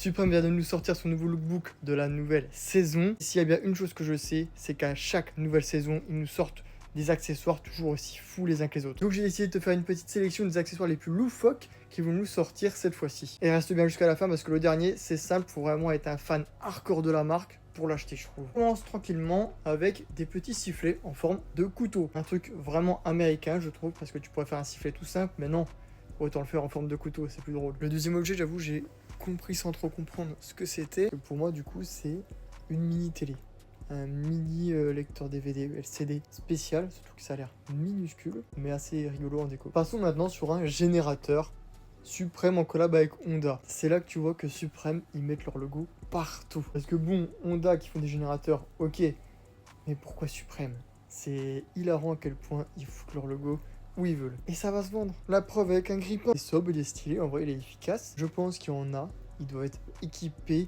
Supreme vient de nous sortir son nouveau lookbook de la nouvelle saison. S'il y a bien une chose que je sais, c'est qu'à chaque nouvelle saison, ils nous sortent des accessoires toujours aussi fous les uns que les autres. Donc j'ai décidé de te faire une petite sélection des accessoires les plus loufoques qui vont nous sortir cette fois-ci. Et reste bien jusqu'à la fin parce que le dernier, c'est simple, faut vraiment être un fan hardcore de la marque pour l'acheter, je trouve. On commence tranquillement avec des petits sifflets en forme de couteau. Un truc vraiment américain, je trouve, parce que tu pourrais faire un sifflet tout simple, mais non, autant le faire en forme de couteau, c'est plus drôle. Le deuxième objet, j'avoue, j'ai compris sans trop comprendre ce que c'était. Pour moi, du coup, c'est une mini télé. Un mini lecteur DVD LCD spécial, surtout que ça a l'air minuscule, mais assez rigolo en déco. Passons maintenant sur un générateur Supreme en collab avec Honda. C'est là que tu vois que Supreme, ils mettent leur logo partout. Parce que bon, Honda qui font des générateurs, ok, mais pourquoi Supreme? C'est hilarant à quel point ils foutent leur logo où ils veulent. Et ça va se vendre. La preuve avec un grippin. Il est sobre, il est stylé, en vrai il est efficace. Je pense qu'il y en a, il doit être équipé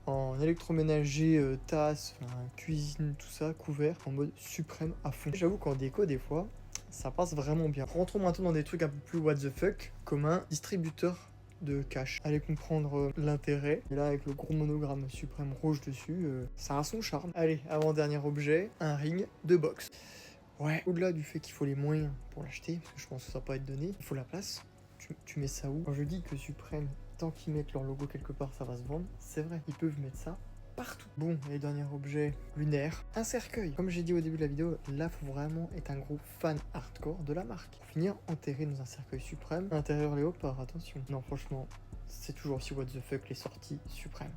en électroménager, tasse, cuisine, tout ça, couvert, en mode Supreme à fond. J'avoue qu'en déco, des fois, ça passe vraiment bien. Rentrons maintenant dans des trucs un peu plus what the fuck, comme un distributeur de cash. Allez comprendre l'intérêt. Et là, avec le gros monogramme Supreme rouge dessus, ça a son charme. Allez, avant-dernier objet, un ring de boxe. Ouais, au-delà du fait qu'il faut les moyens pour l'acheter, parce que je pense que ça va pas être donné, il faut la place. Tu mets ça où? Quand je dis que Supreme, tant qu'ils mettent leur logo quelque part, ça va se vendre, c'est vrai, ils peuvent mettre ça partout. Bon, et dernier objet lunaire, un cercueil. Comme j'ai dit au début de la vidéo, là, faut vraiment être un gros fan hardcore de la marque. Pour finir, enterré dans un cercueil Supreme, intérieur léopard, attention. Non, franchement, c'est toujours aussi what the fuck les sorties Supreme.